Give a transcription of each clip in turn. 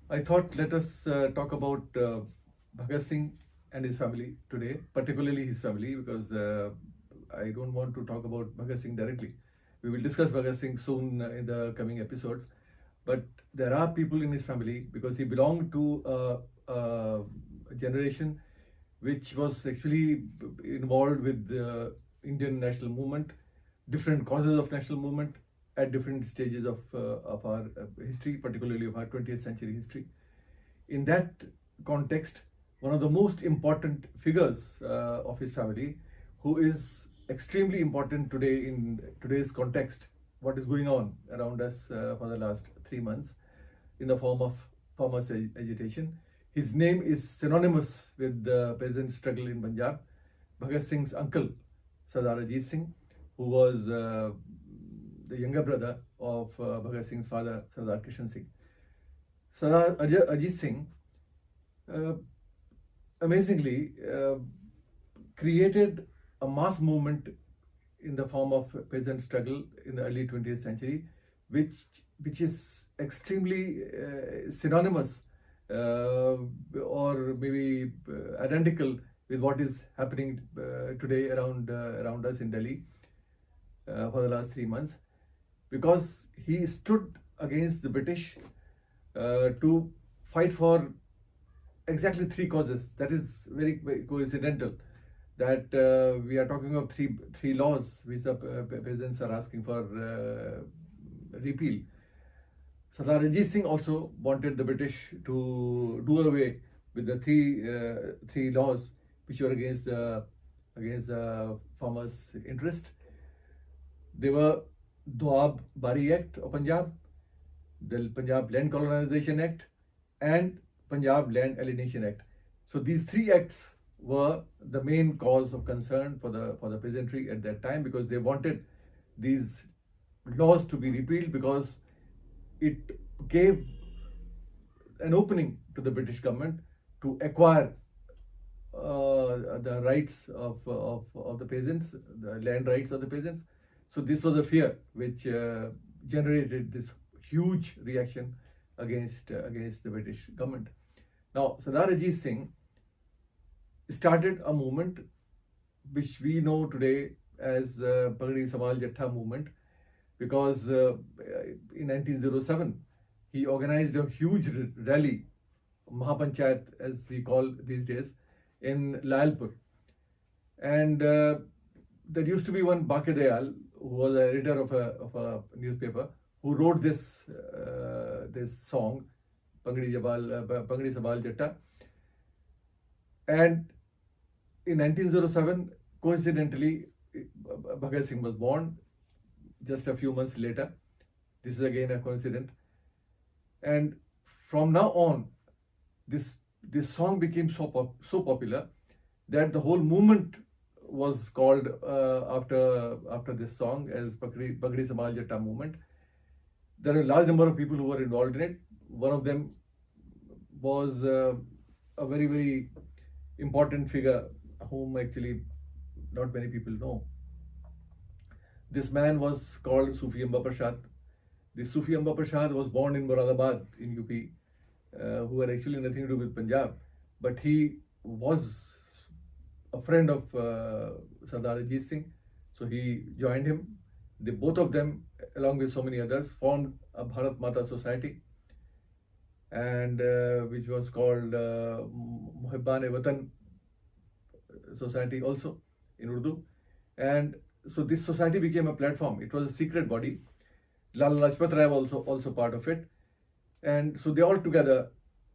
I thought let us talk about Bhagat Singh and his family today, particularly his family, because I don't want to talk about Bhagat Singh directly. We will discuss Bhagat Singh soon in the coming episodes. But there are people in his family because he belonged to a generation which was actually involved with the Indian national movement, different causes of national movement at different stages of our history, particularly of our 20th century history. In that context, one of the most important figures of his family, who is extremely important today in today's context, what is going on around us for the last 3 months in the form of farmers' agitation. His name is synonymous with the peasant struggle in Punjab. Bhagat Singh's uncle, Sardar Ajit Singh, who was the younger brother of Bhagat Singh's father, Sardar Kishan Singh. Sardar Ajit Singh amazingly created a mass movement in the form of peasant struggle in the early 20th century, which is extremely synonymous or maybe identical with what is happening today around us in Delhi for the last 3 months, because he stood against the British to fight for exactly three causes. That is very, very coincidental that we are talking of three laws which the peasants are asking for repeal. Sardar Ajit Singh also wanted the British to do away with the three laws which were against the farmers' interest. They were Doab Bari Act of Punjab, the Punjab Land Colonization Act, and Punjab Land Alienation Act. So these three acts were the main cause of concern for the peasantry at that time, because they wanted these laws to be repealed, because it gave an opening to the British government to acquire the rights of the peasants, the land rights of the peasants. So this was a fear which generated this huge reaction against the British government. Now, Sardar Ajit Singh started a movement which we know today as Pagdi Samal Jatta movement, because in 1907 he organized a huge rally, Mahapanchayat as we call these days, in Lalpur. And there used to be one Bake Dayal, who was the editor of a newspaper, who wrote this song, Pagdi Sabal Jatta. And in 1907, coincidentally, Bhagat Singh was born just a few months later. This is again a coincidence. And from now on, this song became so popular that the whole movement was called after this song as Pagdi Samal Jatta movement. There are a large number of people who were involved in it. One of them was a very, very important figure whom actually not many people know. This man was called Sufi Amba Prasad. This Sufi Amba Prasad was born in Moradabad in UP, who had actually nothing to do with Punjab, but he was a friend of Sardar Ajit Singh, so he joined him. Both of them, along with so many others, formed a Bharat Mata Society, and which was called Muhibban-e-Watan Society also in Urdu. And so this society became a platform. It was a secret body. Lala Lajpat Rai was also part of it. And so they all together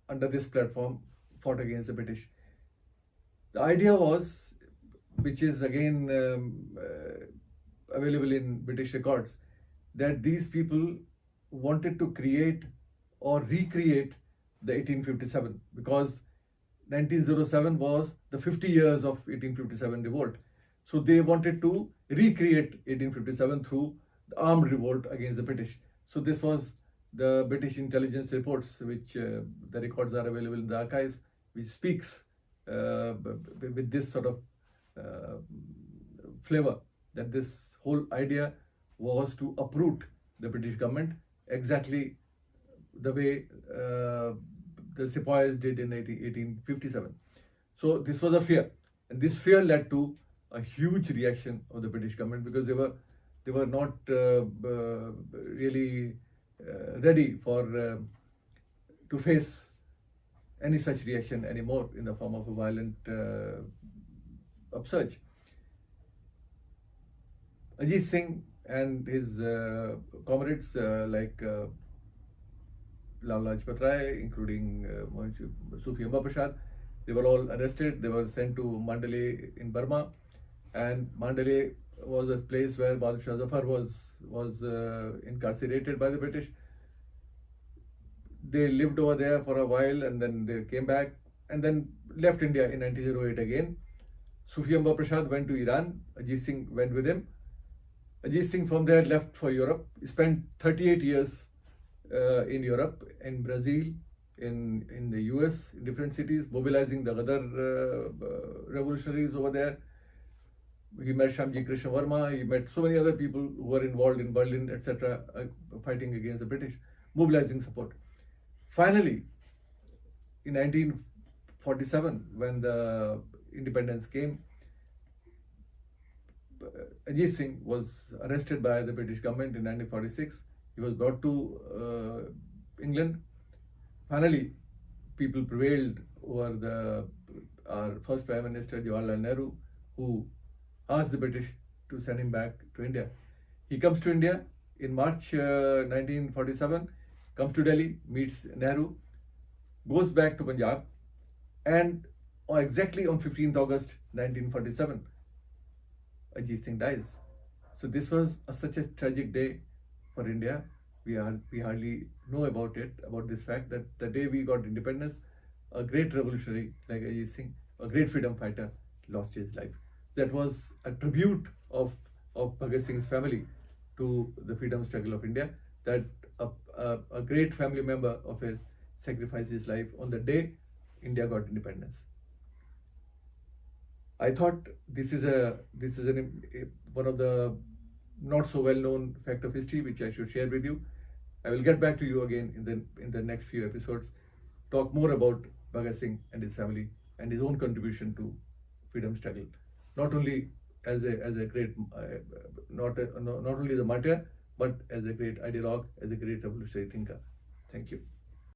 under this platform fought against the British. The idea was, which is again available in British records, that these people wanted to create or recreate the 1857, because 1907 was the 50 years of 1857 revolt. So they wanted to recreate 1857 through the armed revolt against the British. So this was the British intelligence reports, which the records are available in the archives, which speaks with this sort of flavor, that this whole idea was to uproot the British government exactly the way the Sepoys did in 1857. So this was a fear, and this fear led to a huge reaction of the British government, because they were not really ready for to face any such reaction anymore in the form of a violent upsurge. Ajit Singh and his comrades like Lala Lajpat Rai, including Sufi Amba Prasad, they were all arrested. They were sent to Mandalay in Burma, and Mandalay was a place where Bahadur Shah Zafar was incarcerated by the British. They lived over there for a while, and then they came back, and then left India in 1908 again. Sufi Amba Prasad went to Iran. Ajit Singh went with him. Ajit Singh from there left for Europe. He spent 38 years in Europe, in Brazil, in the US, in different cities, mobilizing the other revolutionaries over there. He met Shamji Krishna Verma. He met so many other people who were involved in Berlin, etc., fighting against the British, mobilizing support. Finally, in 1947, when the independence came, Ajit Singh was arrested by the British government in 1946. He was brought to England. Finally, people prevailed over our first Prime Minister, Jawaharlal Nehru, who asked the British to send him back to India. He comes to India in March 1947, comes to Delhi, meets Nehru, goes back to Punjab, and exactly on 15th August 1947, Ajit Singh dies. So this was such a tragic day for India. We hardly know about it, about this fact that the day we got independence, a great revolutionary like Ajit Singh, a great freedom fighter, lost his life. That was a tribute of Bhagat Singh's family to the freedom struggle of India, that a great family member of his sacrificed his life on the day India got independence. I thought this is one of the not so well known fact of history which I should share with you. I will get back to you again in the next few episodes, talk more about Bhagat Singh and his family and his own contribution to freedom struggle, not only as a great not only as a martyr, but as a great ideologue, as a great revolutionary thinker. Thank you.